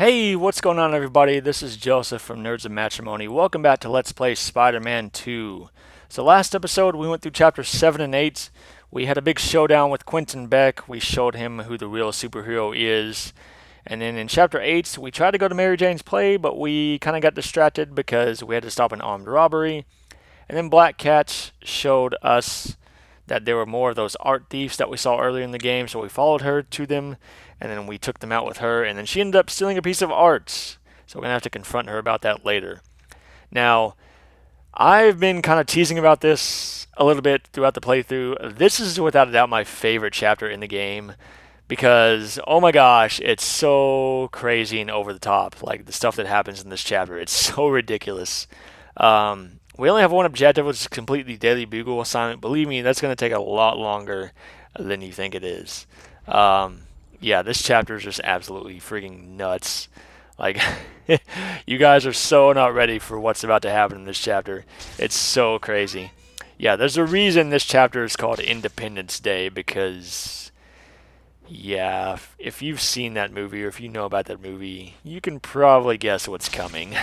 Hey, what's going on everybody? This is Joseph from Nerds of Matrimony. Welcome back to Let's Play Spider-Man 2. So last episode we went through chapters 7 and 8. We had a big showdown with Quentin Beck. We showed him who the real superhero is. And then in chapter 8 we tried to go to Mary Jane's play, but we kind of got distracted because we had to stop an armed robbery. And then Black Cat showed us that there were more of those art thieves that we saw earlier in the game, so we followed her to them, and then we took them out with her, and then she ended up stealing a piece of art. So we're going to have to confront her about that later. Now, I've been kind of teasing about this a little bit throughout the playthrough. This is without a doubt my favorite chapter in the game because, oh my gosh, it's so crazy and over the top. Like, the stuff that happens in this chapter, it's so ridiculous. We only have one objective, which is complete the Daily Bugle assignment. Believe me, that's going to take a lot longer than you think it is. Yeah, this chapter is just absolutely freaking nuts. Like, you guys are so not ready for what's about to happen in this chapter. It's so crazy. Yeah, there's a reason this chapter is called Independence Day, because, yeah, if you've seen that movie or if you know about that movie, you can probably guess what's coming.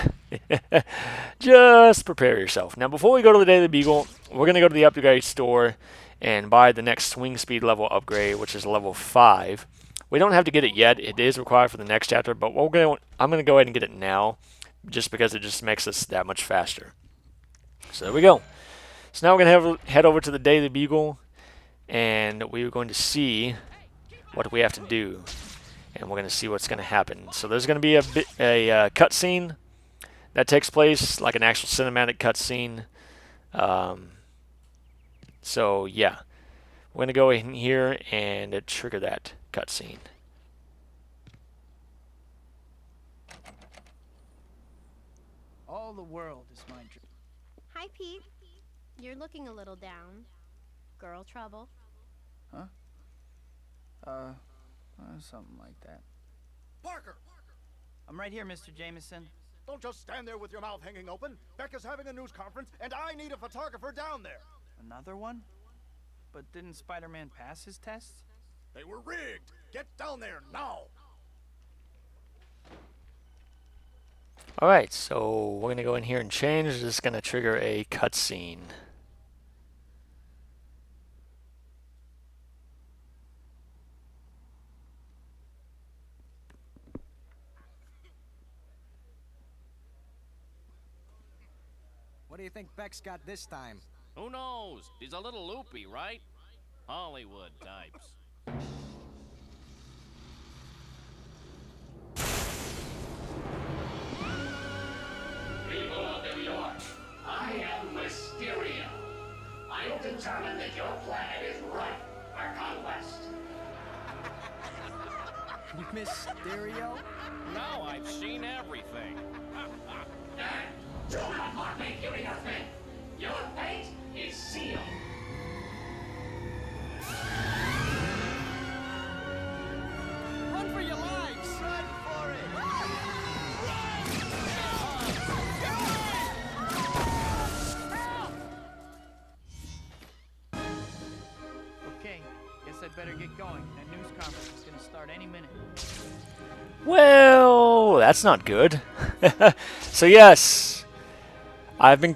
Just prepare yourself. Now, before we go to the Daily Beagle, we're going to go to the upgrade store and buy the next swing speed level upgrade, which is level 5. We don't have to get it yet. It is required for the next chapter, but I'm going to go ahead and get it now just because it just makes us that much faster. So there we go. So now we're going to head over to the Daily Beagle, and we're going to see what we have to do, and we're going to see what's going to happen. So there's going to be a cutscene that takes place, like an actual cinematic cutscene. So yeah, we're going to go in here and trigger that cutscene. All the world is my dream. Hi, Pete. You're looking a little down. Girl trouble? Huh? Something like that. Parker! I'm right here, Mr. Jameson. Don't just stand there with your mouth hanging open. Beck is having a news conference, and I need a photographer down there. Another one? But didn't Spider-Man pass his tests? They were rigged. Get down there now. Alright, so we're going to go in here and change. This is going to trigger a cutscene. What do you think Beck's got this time? Who knows? He's a little loopy, right? Hollywood types. People of New York, I am Mysterio. I am determined that your planet is ripe for conquest. Mysterio? Now I've seen everything. And do not mock me, Curious Man. Your fate is sealed. Run for your lives! Run for it! Okay, guess I'd better get going. That news conference is gonna start any minute. Well, that's not good. So yes, I've been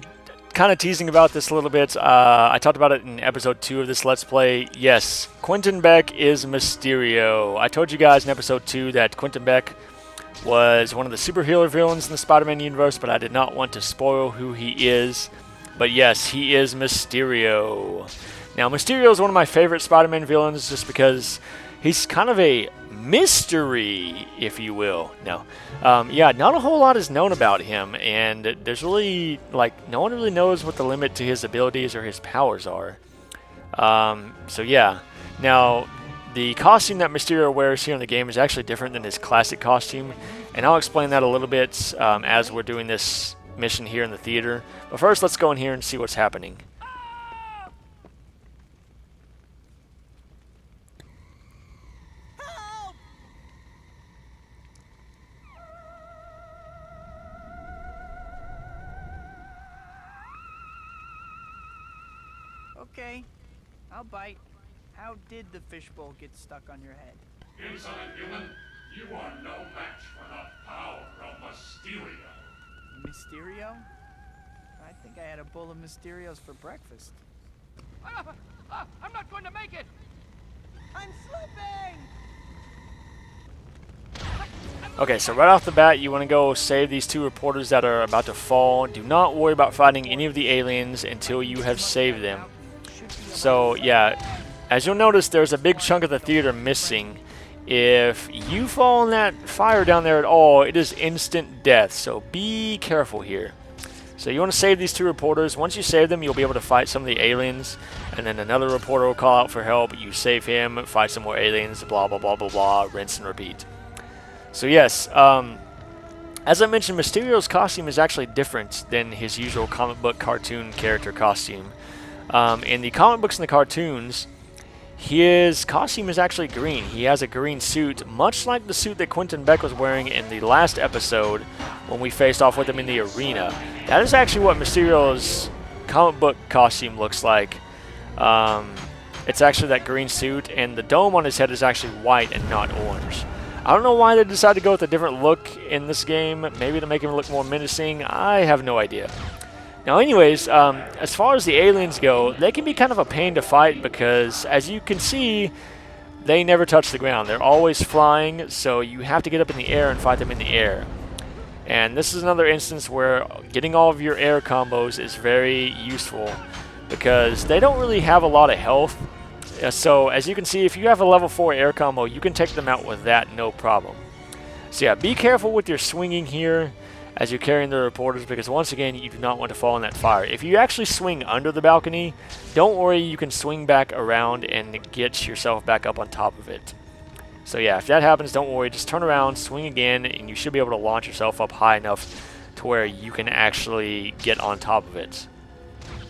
kind of teasing about this a little bit. I talked about it in episode 2 of this Let's Play. Yes, Quentin Beck is Mysterio. I told you guys in episode 2 that Quentin Beck was one of the superhero villains in the Spider-Man universe, but I did not want to spoil who he is. But yes, he is Mysterio. Now, Mysterio is one of my favorite Spider-Man villains just because he's kind of a mystery, if you will. No. Yeah, not a whole lot is known about him, and there's really, like, no one really knows what the limit to his abilities or his powers are. So yeah. Now, the costume that Mysterio wears here in the game is actually different than his classic costume, and I'll explain that a little bit as we're doing this mission here in the theater. But first, let's go in here and see what's happening. Okay, I'll bite. How did the fishbowl get stuck on your head? Insolent human, you are no match for the power Mysterio? I think I had a bowl of Mysterios for breakfast. I'm not going to make it! I'm slipping! Okay, so right off the bat, you want to go save these 2 reporters that are about to fall. Do not worry about fighting any of the aliens until you have saved them. So, yeah, as you'll notice, there's a big chunk of the theater missing. If you fall in that fire down there at all, it is instant death, so be careful here. So you want to save these 2 reporters. Once you save them, you'll be able to fight some of the aliens, and then another reporter will call out for help. You save him, fight some more aliens, blah, blah, blah, blah, blah, rinse and repeat. So yes, as I mentioned, Mysterio's costume is actually different than his usual comic book cartoon character costume. In the comic books and the cartoons, his costume is actually green. He has a green suit, much like the suit that Quentin Beck was wearing in the last episode when we faced off with him in the arena. That is actually what Mysterio's comic book costume looks like. It's actually that green suit, and the dome on his head is actually white and not orange. I don't know why they decided to go with a different look in this game, maybe to make him look more menacing. I have no idea. Now anyways, as far as the aliens go, they can be kind of a pain to fight because, as you can see, they never touch the ground. They're always flying, so you have to get up in the air and fight them in the air. And this is another instance where getting all of your air combos is very useful because they don't really have a lot of health. So as you can see, if you have a level 4 air combo, you can take them out with that, no problem. So yeah, be careful with your swinging here as you're carrying the reporters, because once again, you do not want to fall in that fire. If you actually swing under the balcony, don't worry, you can swing back around and get yourself back up on top of it. So yeah, if that happens, don't worry, just turn around, swing again, and you should be able to launch yourself up high enough to where you can actually get on top of it.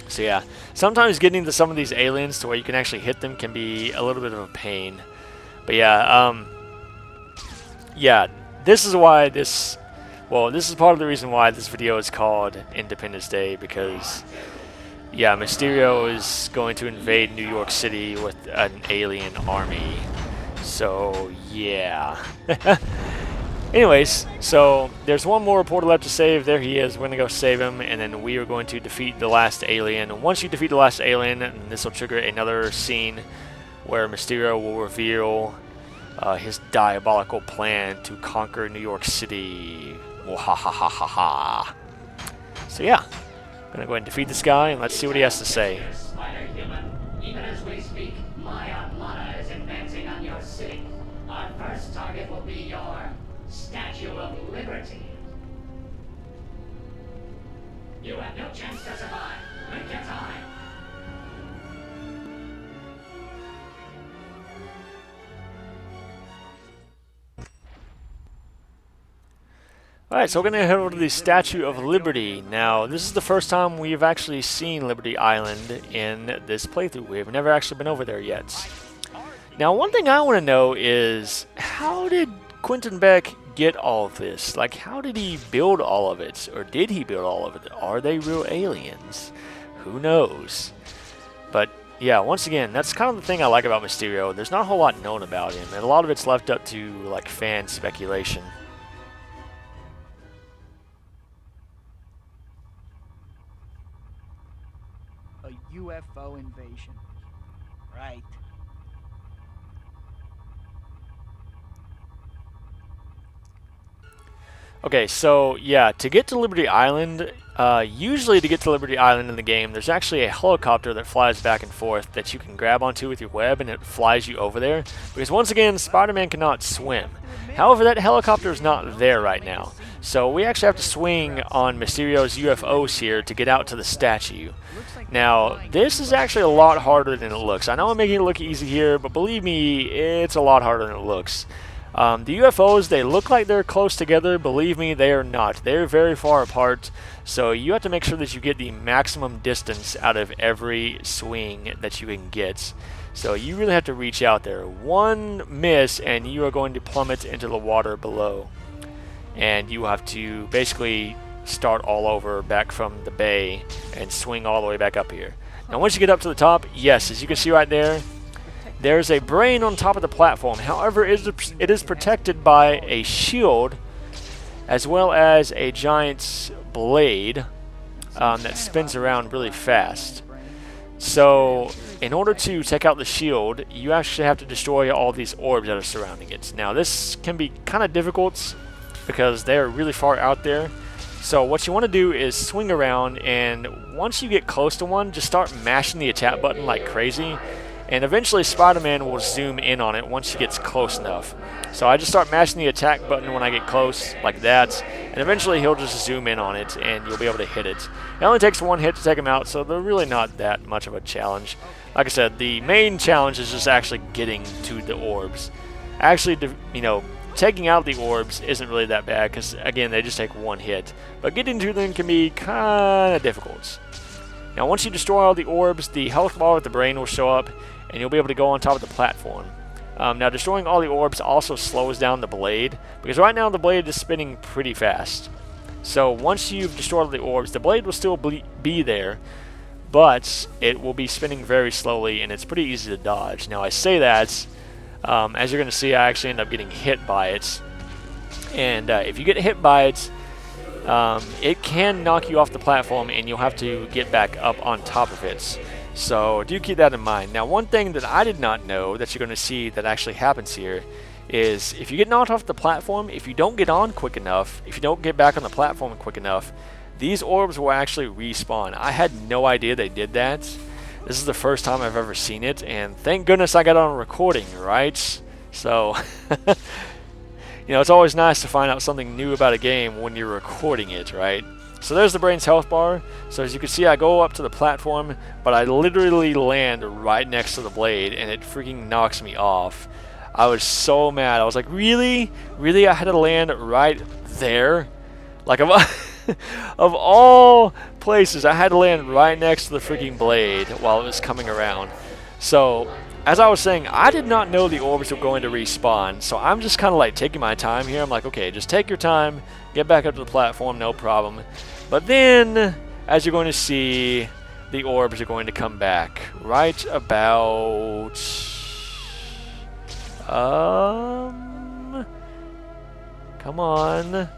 So yeah, sometimes getting to some of these aliens to where you can actually hit them can be a little bit of a pain. But yeah, yeah, this is why this... Well, this is part of the reason why this video is called Independence Day, because, yeah, Mysterio is going to invade New York City with an alien army. So, yeah. Anyways, so there's one more reporter left to save. There he is. We're going to go save him, and then we are going to defeat the last alien. And once you defeat the last alien, this will trigger another scene where Mysterio will reveal his diabolical plan to conquer New York City. Wahahaha. So yeah, I'm gonna go ahead and defeat this guy and let's see what he has to say. Spider-Human, even as we speak, my armada is advancing on your city. Our first target will be your Statue of Liberty. You have no chance to survive. Make your time. Alright, so we're going to head over to the Statue of Liberty. Now, this is the first time we've actually seen Liberty Island in this playthrough. We've never actually been over there yet. Now, one thing I want to know is, how did Quentin Beck get all of this? Like, how did he build all of it? Or did he build all of it? Are they real aliens? Who knows? But, yeah, once again, that's kind of the thing I like about Mysterio. There's not a whole lot known about him, and a lot of it's left up to, like, fan speculation. A UFO invasion. Right. Okay, so yeah, to get to Liberty Island, usually to get to Liberty Island in the game, there's actually a helicopter that flies back and forth that you can grab onto with your web, and it flies you over there. Because once again, Spider-Man cannot swim. However, that helicopter is not there right now. So we actually have to swing on Mysterio's UFOs here to get out to the statue. Now, this is actually a lot harder than it looks. I know I'm making it look easy here, but believe me, it's a lot harder than it looks. The UFOs, they look like they're close together. Believe me, they are not. They're very far apart, so you have to make sure that you get the maximum distance out of every swing that you can get. So you really have to reach out there. One miss, and you are going to plummet into the water below. And you have to basically start all over back from the bay and swing all the way back up here. Now, once you get up to the top, yes, as you can see right there, there's a brain on top of the platform. However, it is protected by a shield as well as a giant blade that spins around really fast. So in order to take out the shield, you actually have to destroy all these orbs that are surrounding it. Now this can be kind of difficult because they're really far out there. So what you want to do is swing around, and once you get close to one, just start mashing the attack button like crazy. And eventually Spider-Man will zoom in on it once he gets close enough. So I just start mashing the attack button when I get close, like that, and eventually he'll just zoom in on it, and you'll be able to hit it. It only takes one hit to take him out, so they're really not that much of a challenge. Like I said, the main challenge is just actually getting to the orbs. Actually, you know, taking out the orbs isn't really that bad, because, again, they just take one hit. But getting to them can be kind of difficult. Now, once you destroy all the orbs, the health bar with the brain will show up, and you'll be able to go on top of the platform. Now, destroying all the orbs also slows down the blade, because right now the blade is spinning pretty fast. So once you've destroyed all the orbs, the blade will still be there, but it will be spinning very slowly, and it's pretty easy to dodge. Now, I say that, as you're going to see, I actually end up getting hit by it. And if you get hit by it, it can knock you off the platform, and you'll have to get back up on top of it. So do keep that in mind. Now, one thing that I did not know that you're going to see that actually happens here is if you get knocked off the platform, if you don't get on quick enough, if you don't get back on the platform quick enough, these orbs will actually respawn. I had no idea they did that. This is the first time I've ever seen it, and thank goodness I got on recording, right? So, you know, it's always nice to find out something new about a game when you're recording it, right? So there's the brain's health bar. So as you can see, I go up to the platform, but I literally land right next to the blade, and it freaking knocks me off. I was so mad. I was like, really? Really? I had to land right there? Like, of all places, I had to land right next to the freaking blade while it was coming around. So, as I was saying, I did not know the orbs were going to respawn, so I'm just kind of like taking my time here. I'm like, okay, just take your time, get back up to the platform, no problem. But then, as you're going to see, the orbs are going to come back right about... Come on.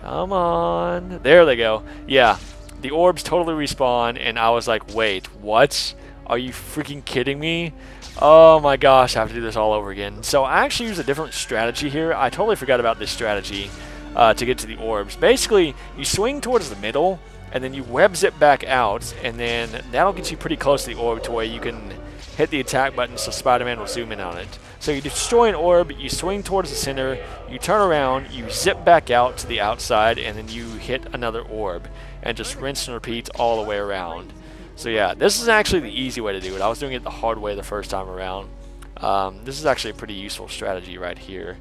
Come on. There they go. Yeah, the orbs totally respawn, and I was like, wait, what? Are you freaking kidding me? Oh my gosh, I have to do this all over again. So I actually use a different strategy here. I totally forgot about this strategy to get to the orbs. Basically, you swing towards the middle, and then you web zip back out, and then that'll get you pretty close to the orb to where you can hit the attack button so Spider-Man will zoom in on it. So you destroy an orb, you swing towards the center, you turn around, you zip back out to the outside, and then you hit another orb, and just rinse and repeat all the way around. So yeah, this is actually the easy way to do it. I was doing it the hard way the first time around. This is actually a pretty useful strategy right here.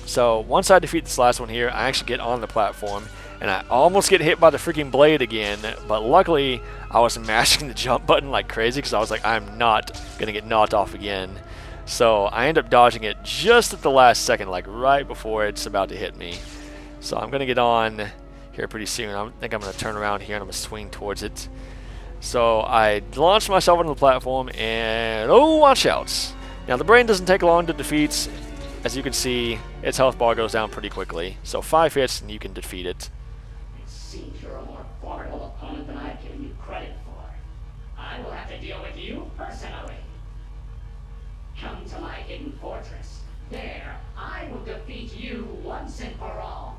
So once I defeat this last one here, I actually get on the platform, and I almost get hit by the freaking blade again, but luckily I was mashing the jump button like crazy because I was like, I'm not going to get knocked off again. So I end up dodging it just at the last second, like right before it's about to hit me. So I'm going to get on here pretty soon. I think I'm going to turn around here and I'm going to swing towards it. So I launched myself onto the platform, and oh, watch out. Now the brain doesn't take long to defeat. As you can see, its health bar goes down pretty quickly. So 5 hits and you can defeat it. It seems you're a more formidable opponent than I've given you credit for. I will have to deal with you personally. Come to my hidden fortress. There, I will defeat you once and for all.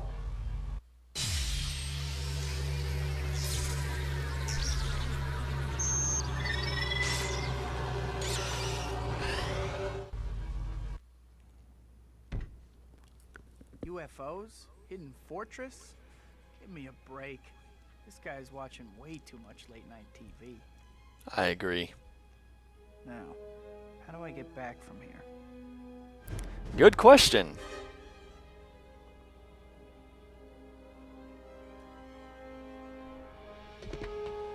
UFOs? Hidden fortress? Give me a break. This guy's watching way too much late night TV. I agree. Now, how do I get back from here? Good question.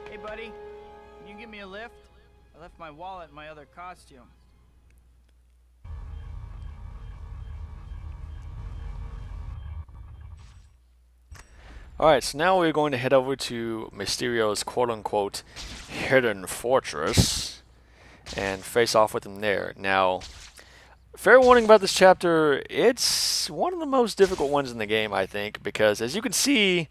Hey buddy, can you give me a lift? I left my wallet in my other costume. Alright, so now we're going to head over to Mysterio's quote-unquote hidden fortress and face off with him there. Now, fair warning about this chapter, it's one of the most difficult ones in the game, I think, because as you can see,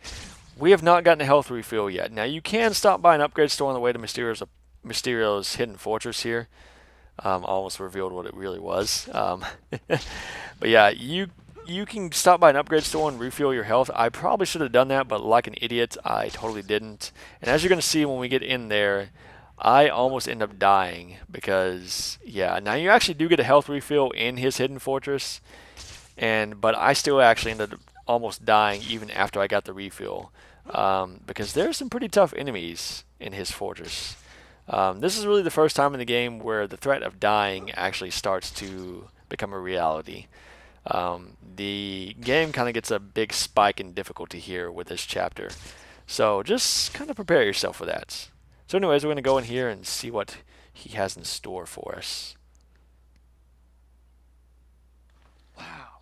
we have not gotten a health refill yet. Now, you can stop by an upgrade store on the way to Mysterio's hidden fortress here. Almost revealed what it really was. But yeah, you can stop by an upgrade store and refuel your health. I probably should have done that, but like an idiot, I totally didn't. And as you're going to see when we get in there, I almost end up dying because, yeah, now you actually do get a health refill in his hidden fortress, but I still actually ended up almost dying even after I got the refill because there's some pretty tough enemies in his fortress. This is really the first time in the game where the threat of dying actually starts to become a reality. The game kind of gets a big spike in difficulty here with this chapter. So just kind of prepare yourself for that. So anyways, we're going to go in here and see what he has in store for us. Wow.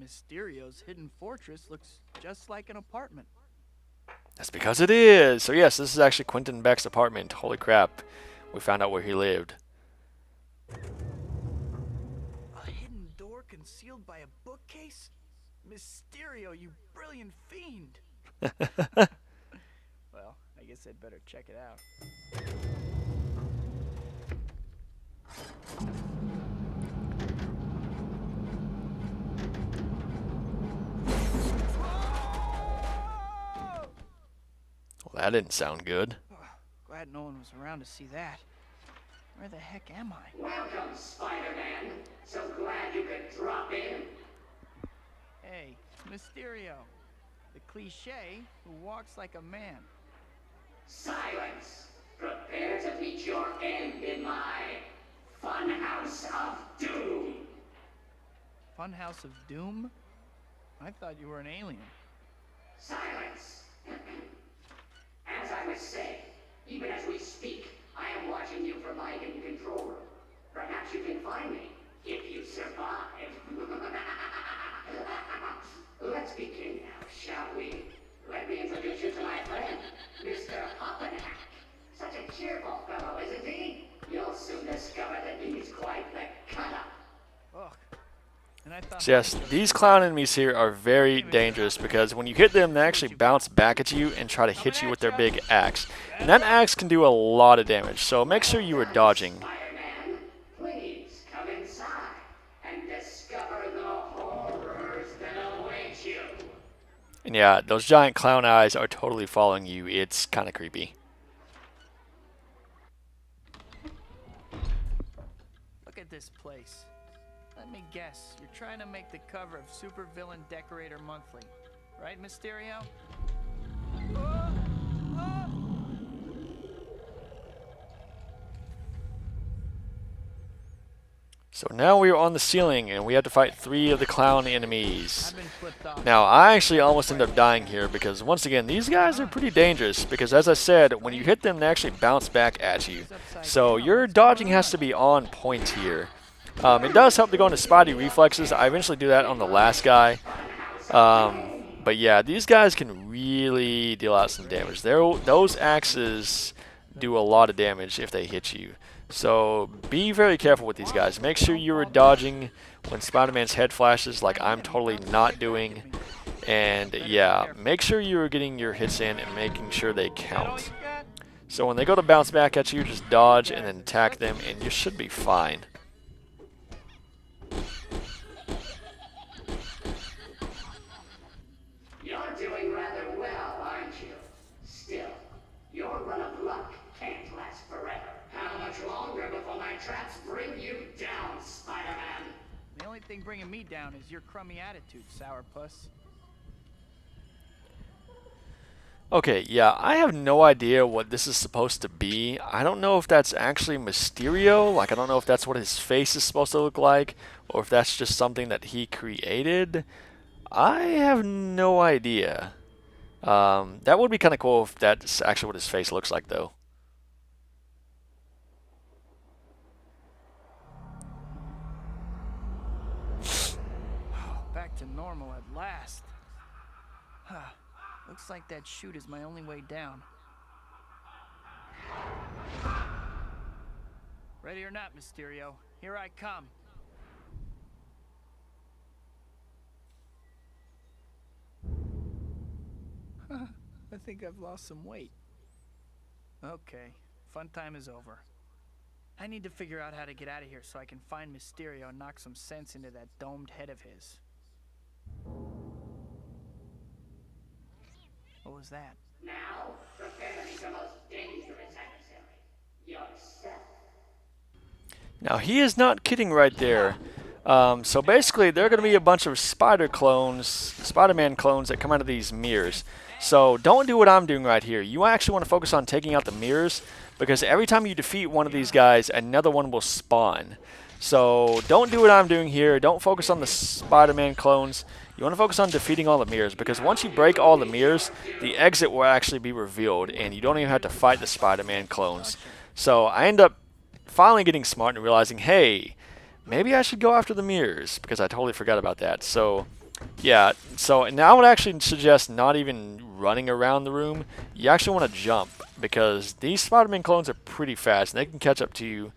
Mysterio's hidden fortress looks just like an apartment. That's because it is. So yes, this is actually Quentin Beck's apartment. Holy crap. We found out where he lived. A hidden door concealed by a bookcase? Mysterio, you brilliant fiend. Well, I guess I'd better check it out. Well, that didn't sound good. Glad no one was around to see that. Where the heck am I? Welcome, Spider-Man. So glad you could drop in. Hey, Mysterio. The cliche who walks like a man. Silence. Prepare to meet your end in my funhouse of doom. Funhouse of Doom? I thought you were an alien. Silence. As I was saying, even as we speak, I am watching you from my hidden control room. Perhaps you can find me, if you survive. Let's begin now, shall we? Let me introduce you to my friend, Mr. Hoppenack. Such a cheerful fellow, isn't he? You'll soon discover that he's quite the cut-up. Ugh. And I thought So yes, these clown enemies here are very dangerous because when you hit them, they actually bounce back at you and try to hit you with their big axe. And that axe can do a lot of damage, so make sure you are dodging. Spider-Man, please come inside and discover the horrors that await you. And yeah, those giant clown eyes are totally following you. It's kind of creepy. Look at this place. Let me guess, you're trying to make the cover of Supervillain Decorator Monthly, right, Mysterio? So now we are on the ceiling and we have to fight 3 of the clown enemies. I've been flipped off. Now, I actually almost ended up dying here because, once again, these guys are pretty dangerous because, as I said, when you hit them, they actually bounce back at you. So your dodging has to be on point here. It does help to go into Spidey reflexes. I eventually do that on the last guy. But yeah, these guys can really deal out some damage. Those axes do a lot of damage if they hit you. So be very careful with these guys. Make sure you are dodging when Spider-Man's head flashes like I'm totally not doing. And yeah, make sure you are getting your hits in and making sure they count. So when they go to bounce back at you, just dodge and then attack them and you should be fine. You're doing rather well, aren't you? Still, your run of luck can't last forever. How much longer before my traps bring you down, Spider-Man? The only thing bringing me down is your crummy attitude, sourpuss. Okay, yeah, I have no idea what this is supposed to be. I don't know if that's actually Mysterio, like I don't know if that's what his face is supposed to look like, or if that's just something that he created. I have no idea. That would be kind of cool if that's actually what his face looks like, though. Back to normal at last. Huh. Looks like that chute is my only way down. Ready or not, Mysterio, here I come. I think I've lost some weight. Okay, fun time is over. I need to figure out how to get out of here so I can find Mysterio and knock some sense into that domed head of his. What was that? Now, prepare to meet the most dangerous adversary, yourself. Now he is not kidding right there. So basically, there are going to be a bunch of Spider-Man clones that come out of these mirrors. So don't do what I'm doing right here. You actually want to focus on taking out the mirrors, because every time you defeat one of these guys, another one will spawn. So don't do what I'm doing here. Don't focus on the Spider-Man clones. You want to focus on defeating all the mirrors, because once you break all the mirrors, the exit will actually be revealed, and you don't even have to fight the Spider-Man clones. So I end up finally getting smart and realizing, hey, maybe I should go after the mirrors, because I totally forgot about that. So yeah, so now I would actually suggest not even running around the room. You actually want to jump, because these Spider-Man clones are pretty fast and they can catch up to you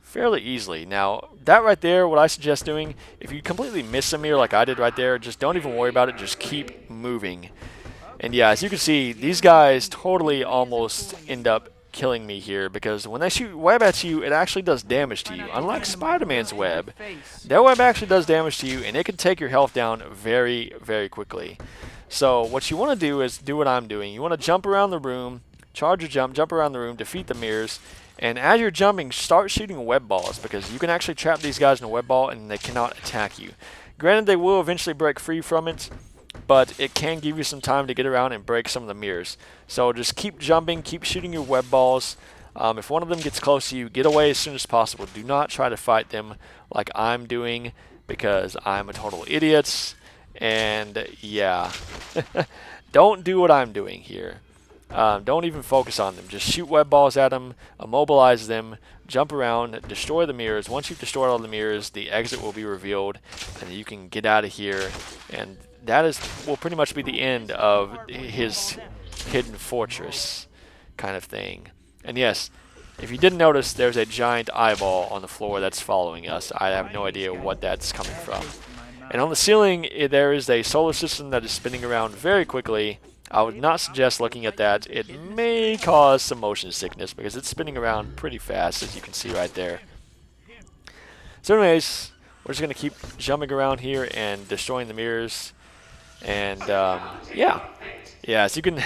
fairly easily. Now, that right there, what I suggest doing, if you completely miss a mirror like I did right there, just don't even worry about it, just keep moving. And yeah, as you can see, these guys totally almost end up killing me here, because when they shoot web at you, it actually does damage to you. Unlike Spider-Man's web, their web actually does damage to you, and it can take your health down very, very quickly. So what you want to do is do what I'm doing. You want to jump around the room, charge your jump around the room, defeat the mirrors, and as you're jumping, start shooting web balls, because you can actually trap these guys in a web ball and they cannot attack you. Granted, they will eventually break free from it, but it can give you some time to get around and break some of the mirrors. So just keep jumping, keep shooting your web balls. If one of them gets close to you, get away as soon as possible. Do not try to fight them like I'm doing, because I'm a total idiot. And yeah, don't do what I'm doing here. Don't even focus on them. Just shoot web balls at them, immobilize them, jump around, destroy the mirrors. Once you've destroyed all the mirrors, the exit will be revealed, and you can get out of here. And that will pretty much be the end of his hidden fortress kind of thing. And yes, if you didn't notice, there's a giant eyeball on the floor that's following us. I have no idea what that's coming from. And on the ceiling, there is a solar system that is spinning around very quickly. I would not suggest looking at that. It may cause some motion sickness, because it's spinning around pretty fast, as you can see right there. So anyways, we're just going to keep jumping around here and destroying the mirrors. And yeah, as you can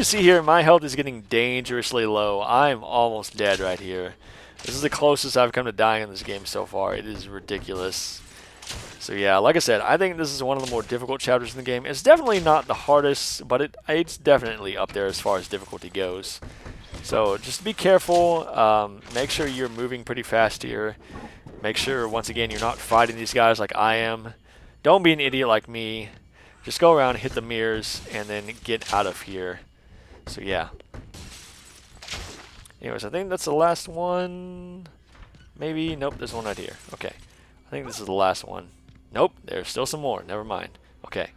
see here, my health is getting dangerously low. I'm almost dead right here. This is the closest I've come to dying in this game so far. It is ridiculous. So yeah, like I said, I think this is one of the more difficult chapters in the game. It's definitely not the hardest, but it's definitely up there as far as difficulty goes. So just be careful. Make sure you're moving pretty fast here. Make sure, once again, you're not fighting these guys like I am. Don't be an idiot like me. Just go around, hit the mirrors, and then get out of here. So yeah. Anyways, I think that's the last one. Maybe. Nope, there's one right here. Okay. I think this is the last one. Nope, there's still some more. Never mind. Okay.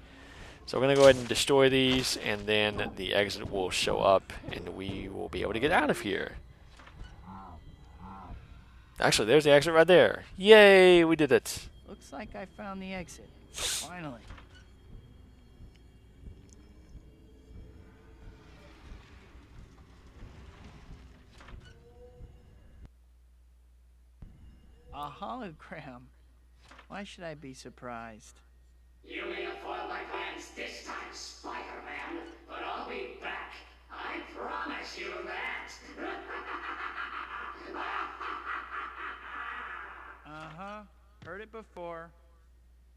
So we're going to go ahead and destroy these, and then the exit will show up, and we will be able to get out of here. Actually, there's the exit right there. Yay, we did it. Looks like I found the exit. Finally. A hologram. Why should I be surprised? You may have foiled my plans this time, Spider-Man, but I'll be back. I promise you that. Uh-huh. Heard it before.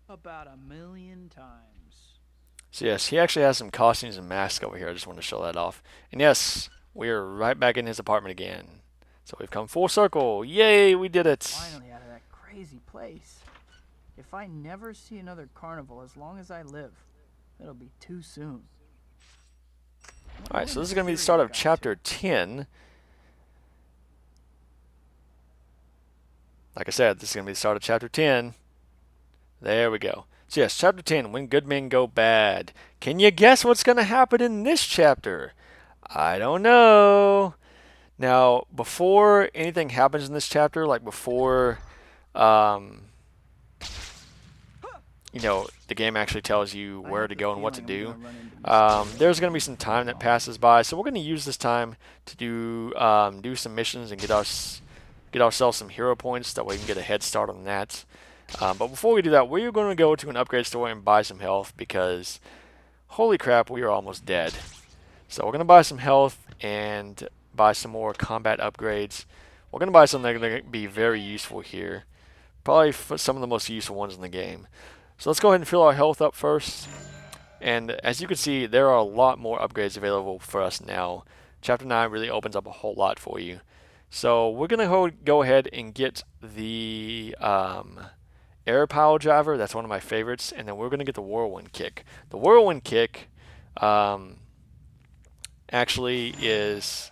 About 1,000,000 times. So yes, he actually has some costumes and masks over here. I just want to show that off. And yes, we are right back in his apartment again. So we've come full circle. Yay, we did it. Finally out of that crazy place. If I never see another carnival as long as I live, it'll be too soon. Alright, so this is going to be the start of Chapter 10. Like I said, this is going to be the start of Chapter 10. There we go. So yes, Chapter 10, When Good Men Go Bad. Can you guess what's going to happen in this chapter? I don't know. Now, before anything happens in this chapter, like before you know, the game actually tells you I where have to the go and what to feeling I'm do. gonna run into Mysterio There's going to again. be some time that passes by, so we're going to use this time to do some missions and get ourselves some hero points that we can get a head start on that. But before we do that, we're going to go to an upgrade store and buy some health because, holy crap, we are almost dead. So we're going to buy some health and buy some more combat upgrades. We're going to buy something that's going to be very useful here. Probably some of the most useful ones in the game. So let's go ahead and fill our health up first. And as you can see, there are a lot more upgrades available for us now. Chapter 9 really opens up a whole lot for you. So we're going to go ahead and get the air pile driver. That's one of my favorites. And then we're going to get the whirlwind kick. The whirlwind kick actually is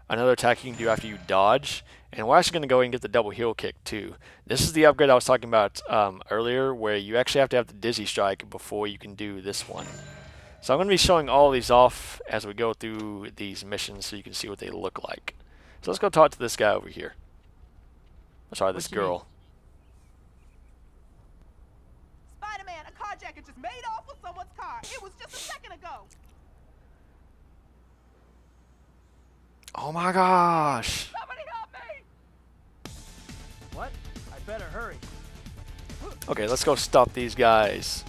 another attack you can do after you dodge. And we're actually going to go and get the double heel kick too. This is the upgrade I was talking about earlier, where you actually have to have the dizzy strike before you can do this one. So I'm going to be showing all these off as we go through these missions so you can see what they look like. So let's go talk to this guy over here. Sorry, this What you need? girl. Spider-Man, a carjacker just made off with someone's car. It was just a second ago. Oh my gosh. Somebody help me! What? I better hurry. Okay, let's go stop these guys.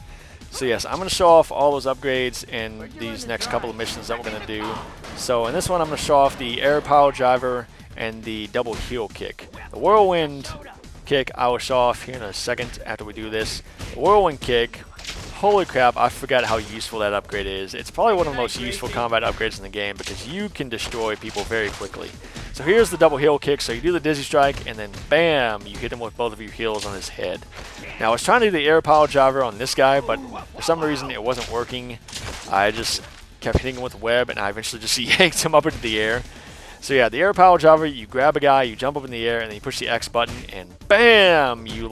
So yes, I'm going to show off all those upgrades in these next couple of missions that we're going to do. So in this one, I'm going to show off the air pile driver and the double heel kick. The whirlwind kick I will show off here in a second after we do this. The whirlwind kick, holy crap, I forgot how useful that upgrade is. It's probably one of the most useful combat upgrades in the game because you can destroy people very quickly. So here's the double heel kick. So you do the dizzy strike and then bam, you hit him with both of your heels on his head. Now I was trying to do the air pile driver on this guy, but for some reason it wasn't working. I just kept hitting him with web and I eventually just yanked him up into the air. So yeah, the air pile driver, you grab a guy, you jump up in the air, and then you push the X button, and bam, you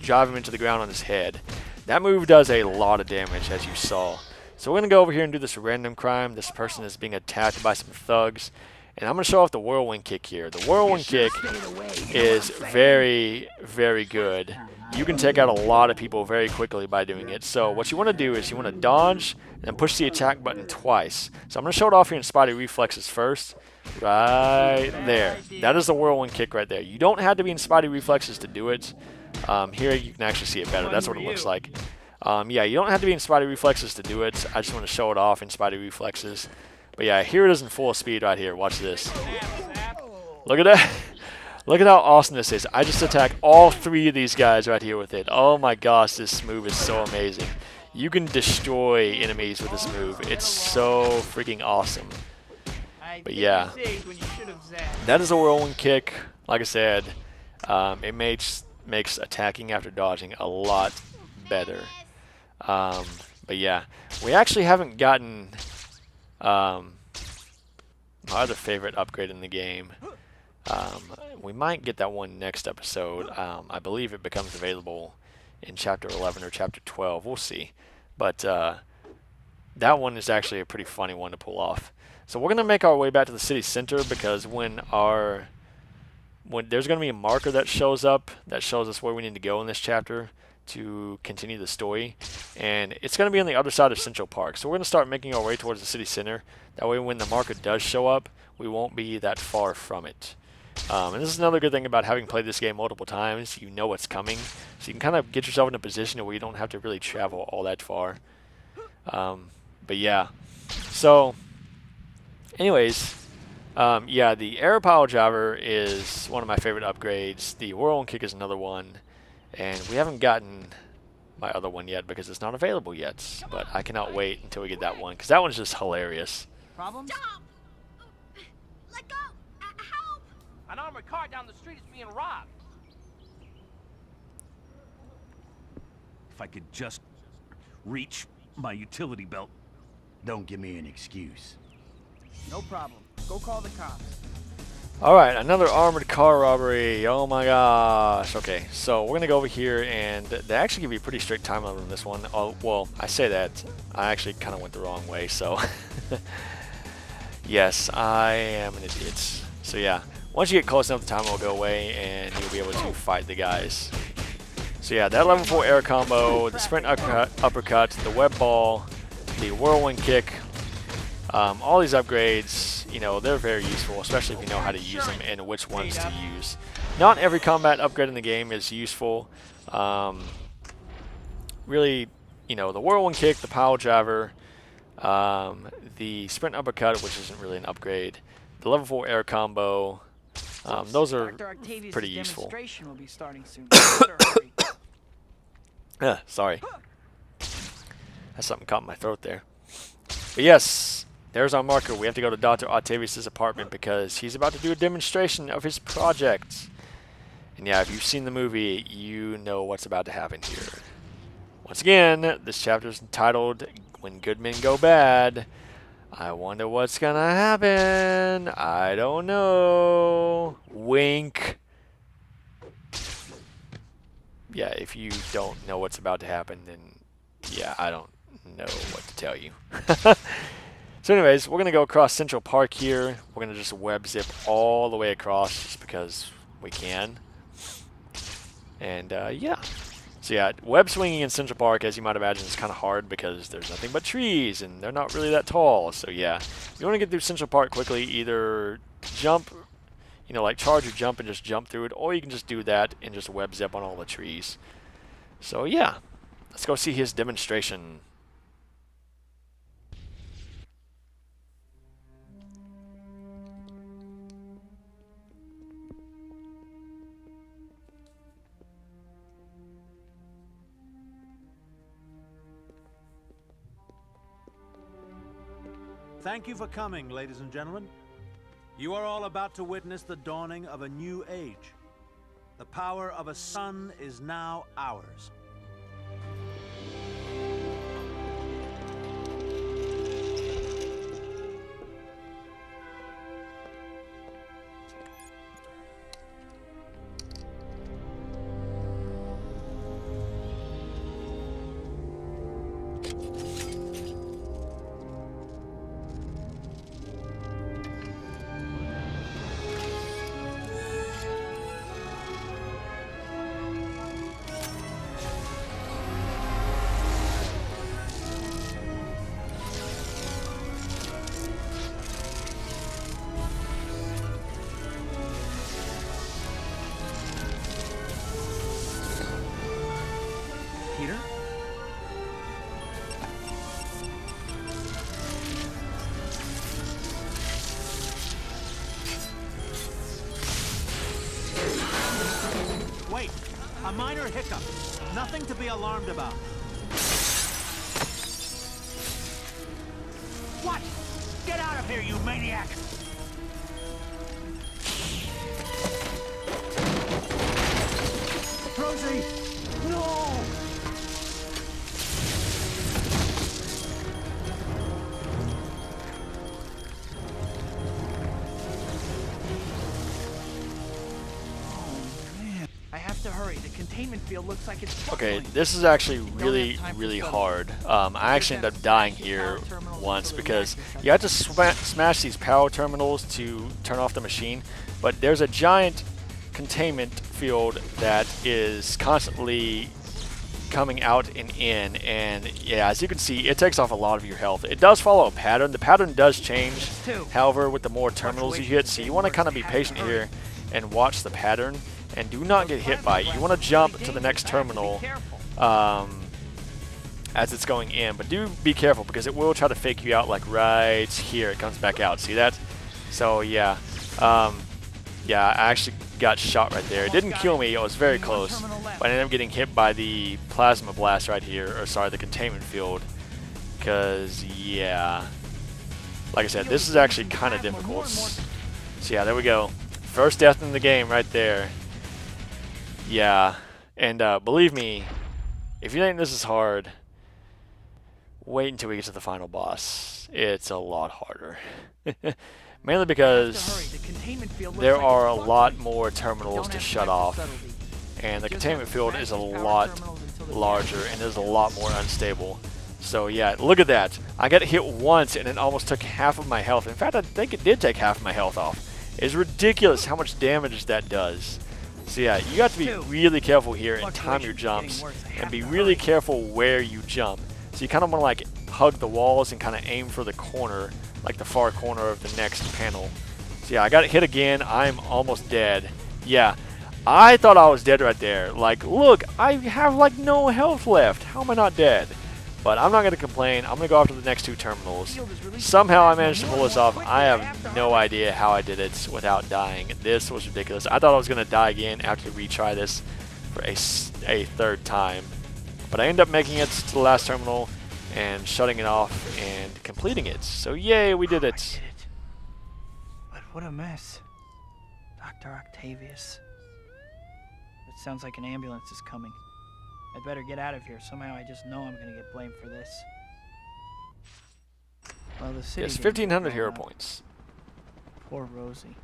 drive him into the ground on his head. That move does a lot of damage, as you saw. So we're going to go over here and do this random crime. This person is being attacked by some thugs. And I'm going to show off the whirlwind kick here. The whirlwind kick is very, very good. You can take out a lot of people very quickly by doing it. So what you want to do is you want to dodge and then push the attack button twice. So I'm going to show it off here in Spidey Reflexes first. Right there. That is the whirlwind kick right there. You don't have to be in Spidey Reflexes to do it. Here you can actually see it better. That's what it looks like. Yeah, you don't have to be in Spidey Reflexes to do it. I just want to show it off in Spidey Reflexes. But yeah, here it is in full speed right here. Watch this. Look at that. Look at how awesome this is. I just attack all three of these guys right here with it. Oh my gosh, this move is so amazing. You can destroy enemies with this move. It's so freaking awesome. But yeah, that is a whirlwind kick. Like I said, it makes attacking after dodging a lot better. But yeah, we actually haven't gotten my other favorite upgrade in the game. We might get that one next episode. I believe it becomes available in Chapter 11 or Chapter 12. We'll see. But that one is actually a pretty funny one to pull off. So we're going to make our way back to the city center because when there's going to be a marker that shows up that shows us where we need to go in this chapter to continue the story, and it's going to be on the other side of Central Park. So we're going to start making our way towards the city center. That way when the marker does show up, we won't be that far from it. And this is another good thing about having played this game multiple times. You know what's coming, so you can kind of get yourself in a position where you don't have to really travel all that far. But yeah, so anyways, yeah, the air pile driver is one of my favorite upgrades. The whirlwind kick is another one. And we haven't gotten my other one yet because it's not available yet. But I cannot wait until we get that one because that one's just hilarious. Problems? Stop! Let go! Help! An armored car down the street is being robbed. If I could just reach my utility belt. Don't give me an excuse. No problem. Go call the cops. Alright, another armored car robbery. Oh my gosh. Okay, so we're going to go over here, and they actually give you a pretty strict time limit on this one. Oh, well, I say that. I actually kind of went the wrong way, so. Yes, I am an idiot. So yeah, once you get close enough, the time will go away, and you'll be able to fight the guys. So yeah, that level 4 air combo, the sprint uppercut, the web ball, the whirlwind kick, all these upgrades, you know, they're very useful, especially if you know how to use them and which ones to use. Not every combat upgrade in the game is useful. Really, you know, the whirlwind kick, the pile driver, the sprint uppercut, which isn't really an upgrade, the level 4 air combo, those are pretty useful. Demonstration will be starting soon. Better hurry. Sorry. That's something caught in my throat there. But yes, there's our marker. We have to go to Dr. Octavius' apartment because he's about to do a demonstration of his project. And yeah, if you've seen the movie, you know what's about to happen here. Once again, this chapter is entitled, When Good Men Go Bad. I wonder what's gonna happen. I don't know. Wink. Yeah, if you don't know what's about to happen, then yeah, I don't know what to tell you. So anyways, we're going to go across Central Park here. We're going to just web zip all the way across just because we can. And yeah. So yeah, web swinging in Central Park, as you might imagine, is kind of hard because there's nothing but trees and they're not really that tall. So yeah, if you want to get through Central Park quickly, either jump, you know, like charge or jump and just jump through it, or you can just do that and just web zip on all the trees. So yeah, let's go see his demonstration. Thank you for coming, ladies and gentlemen. You are all about to witness the dawning of a new age. The power of a sun is now ours. Peter? Wait, a minor hiccup. Nothing to be alarmed about. What? Get out of here, you maniac! Rosie! No! I have to hurry. The containment field looks like it's Okay, buckling. this is actually Don't really, have time for really studying. hard. I actually ended up dying here once because you have to smash these power terminals to turn off the machine, but there's a giant containment field that is constantly coming out and in, and yeah, as you can see, it takes off a lot of your health. It does follow a pattern. The pattern does change, however, with the more terminals you hit, so you want to kind of be patient here and watch the pattern. And do not get hit by it. You want to jump to the next terminal as it's going in. But do be careful because it will try to fake you out like right here. It comes back out. See that? So yeah. Yeah, I actually got shot right there. It didn't kill me. It was very close. But I ended up getting hit by the plasma blast right here. Or sorry, the containment field. Because, yeah. Like I said, this is actually kind of difficult. So yeah, there we go. First death in the game right there. Yeah, and believe me, if you think this is hard, wait until we get to the final boss. It's a lot harder. Mainly because there are a lot more terminals to shut off, and the containment field is a lot larger and is a lot more unstable. So yeah, look at that. I got hit once and it almost took half of my health. In fact, I think it did take half of my health off. It's ridiculous how much damage that does. So yeah, you got to be really careful here and time your jumps, and be really careful where you jump. So you kind of want to like hug the walls and kind of aim for the corner, like the far corner of the next panel. So yeah, I got hit again. I'm almost dead. Yeah, I thought I was dead right there. Like, look, I have like no health left. How am I not dead? But I'm not going to complain. I'm going to go after the next two terminals. Somehow I managed to pull this off. I have no idea how I did it without dying. This was ridiculous. I thought I was going to die again after retry this for a third time. But I ended up making it to the last terminal and shutting it off and completing it. So yay, we did it. But what a mess. Dr. Octavius. It sounds like an ambulance is coming. I'd better get out of here. Somehow I just know I'm going to get blamed for this. Well, the city. Yes, 1,500 hero points. Poor Rosie.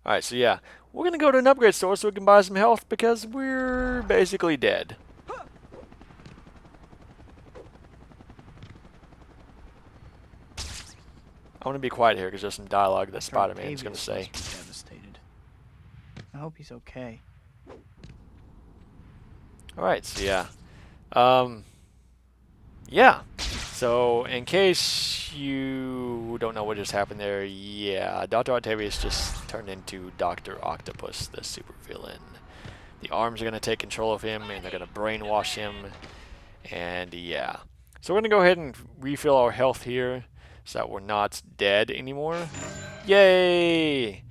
Alright, so yeah, we're going to go to an upgrade store so we can buy some health because we're basically dead. I want to be quiet here because there's some dialogue that Spider-Man is going to say. Devastated. I hope he's okay. Alright, so yeah. Yeah. So, in case you don't know what just happened there, yeah, Dr. Octavius just turned into Dr. Octopus, the supervillain. The arms are going to take control of him, and they're going to brainwash him, and yeah. So we're going to go ahead and refill our health here, so that we're not dead anymore. Yay!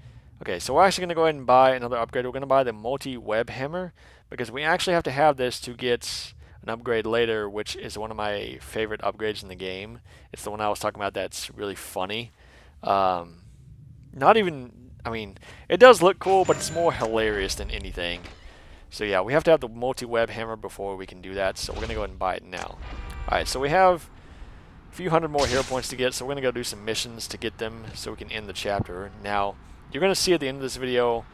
Okay, so we're actually going to go ahead and buy another upgrade. We're going to buy the multi-web hammer, because we actually have to have this to get an upgrade later, which is one of my favorite upgrades in the game. It's the one I was talking about that's really funny. Not even, I mean, it does look cool, but it's more hilarious than anything. So yeah, we have to have the multi-web hammer before we can do that, so we're going to go ahead and buy it now. Alright, so we have a few hundred more hero points to get, so we're going to go do some missions to get them so we can end the chapter. Now, you're going to see at the end of this video,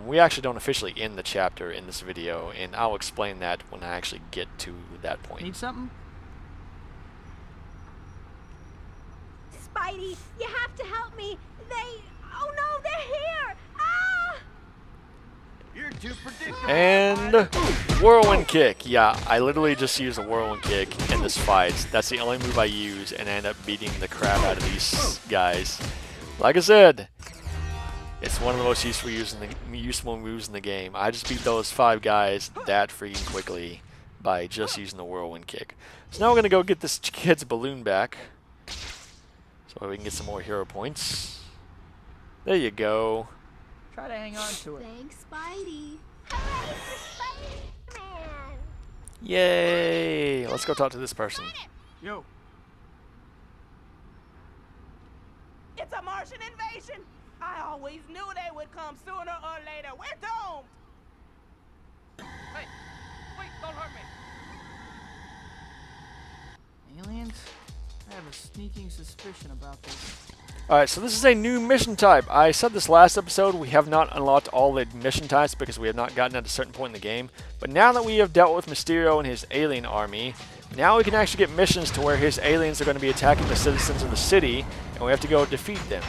we actually don't officially end the chapter in this video, and I'll explain that when I actually get to that point. Need something? Spidey, you have to help me. Oh no, they're here. Ah! You're too predictable. And whirlwind kick. Yeah, I literally just used a whirlwind kick in this fight. That's the only move I use, and I end up beating the crap out of these guys. Like I said, it's one of the most useful moves in the game. I just beat those 5 guys that freaking quickly by just using the whirlwind kick. So now we're gonna go get this kid's balloon back, so we can get some more hero points. There you go. Try to hang on to it. Thanks, Spidey. Hooray for Spider-Man! Yay! Let's go talk to this person. Yo. It's a Martian invasion! I always knew they would come sooner or later. We're doomed! Hey, wait, don't hurt me. Aliens? I have a sneaking suspicion about this. Alright, so this is a new mission type. I said this last episode, we have not unlocked all the mission types because we have not gotten at a certain point in the game. But now that we have dealt with Mysterio and his alien army, now we can actually get missions to where his aliens are going to be attacking the citizens of the city, and we have to go defeat them.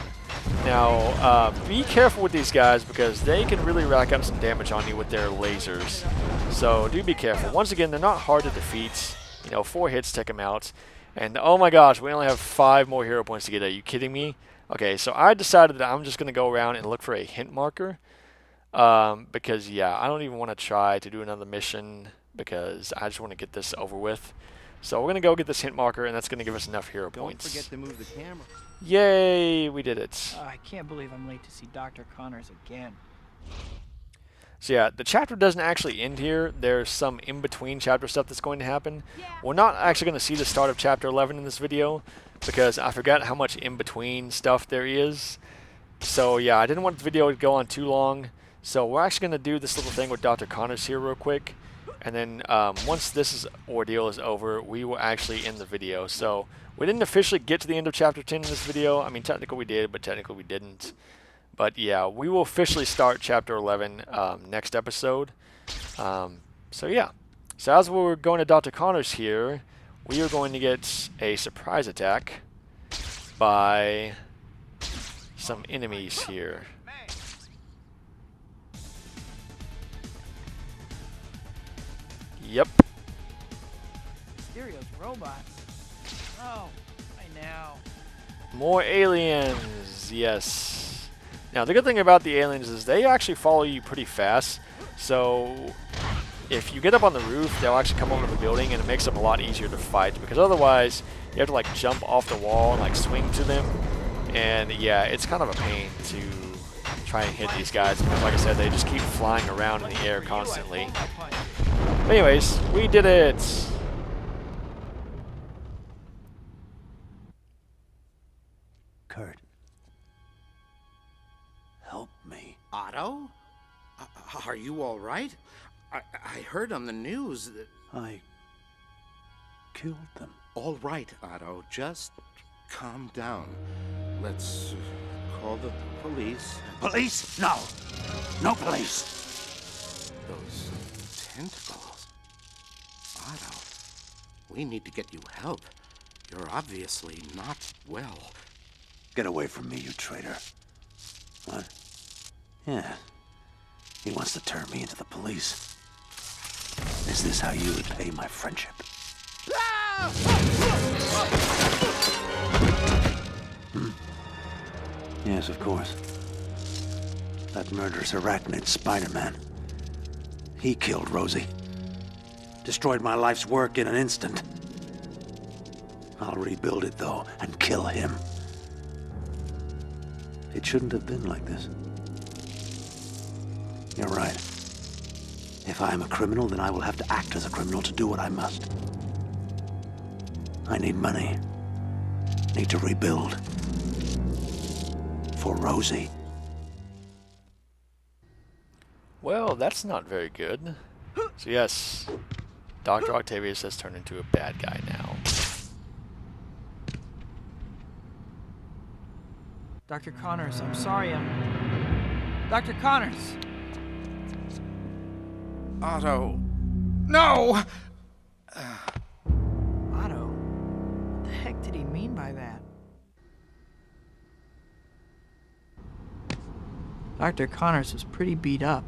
Now, be careful with these guys because they can really rack up some damage on you with their lasers. So do be careful. Once again, they're not hard to defeat. You know, 4 hits take them out. And oh my gosh, we only have 5 more hero points to get. Are you kidding me? Okay, so I decided that I'm just going to go around and look for a hint marker. Because, yeah, I don't even want to try to do another mission because I just want to get this over with. So we're going to go get this hint marker, and that's going to give us enough hero points. Don't forget to move the camera. Yay, we did it. I can't believe I'm late to see Dr. Connors again. So yeah, the chapter doesn't actually end here. There's some in-between chapter stuff that's going to happen. We're not actually going to see the start of chapter 11 in this video because I forgot how much in-between stuff there is. So yeah, I didn't want the video to go on too long. So we're actually going to do this little thing with Dr. Connors here real quick. And then once this ordeal is over, we will actually end the video. So we didn't officially get to the end of chapter 10 in this video. I mean, technically we did, but technically we didn't. But yeah, we will officially start chapter 11 next episode. So yeah. So as we're going to Dr. Connors here, we are going to get a surprise attack by some enemies here. Yep. Mysterio's robots. Oh, I know. More aliens, yes. Now the good thing about the aliens is they actually follow you pretty fast. So if you get up on the roof, they'll actually come over to the building, and it makes them a lot easier to fight, because otherwise you have to like jump off the wall and like swing to them. And yeah, it's kind of a pain to try and hit these guys, because like I said, they just keep flying around in the air constantly. But anyways, we did it! Kurt. Help me. Otto? Are you all right? I heard on the news that... I killed them. All right, Otto. Just calm down. Let's call the police. Police? No. No police. Those tentacles. Otto, we need to get you help. You're obviously not well. Get away from me, you traitor. What? Yeah. He wants to turn me into the police. Is this how you repay my friendship? Hmm? Yes, of course. That murderous arachnid Spiderman. He killed Rosie. Destroyed my life's work in an instant. I'll rebuild it, though, and kill him. It shouldn't have been like this. You're right. If I am a criminal, then I will have to act as a criminal to do what I must. I need money. Need to rebuild. For Rosie. Well, that's not very good. So yes, Dr. Octavius has turned into a bad guy now. Dr. Connors, I'm sorry, Dr. Connors! Otto. No! Otto? What the heck did he mean by that? Dr. Connors was pretty beat up,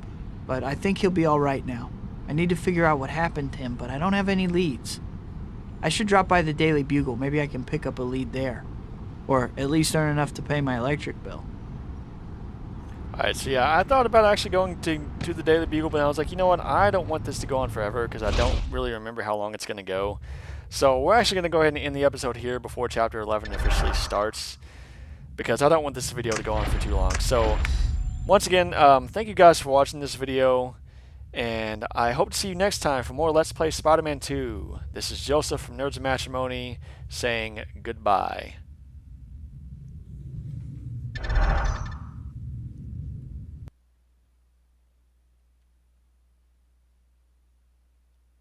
but I think he'll be alright now. I need to figure out what happened to him, but I don't have any leads. I should drop by the Daily Bugle. Maybe I can pick up a lead there. Or at least earn enough to pay my electric bill. Alright, so yeah, I thought about actually going to the Daily Bugle, but I was like, you know what, I don't want this to go on forever, because I don't really remember how long it's going to go. So we're actually going to go ahead and end the episode here before Chapter 11 officially starts, because I don't want this video to go on for too long. So, once again, thank you guys for watching this video, and I hope to see you next time for more Let's Play Spider-Man 2. This is Joseph from Nerds of Matrimony, saying goodbye.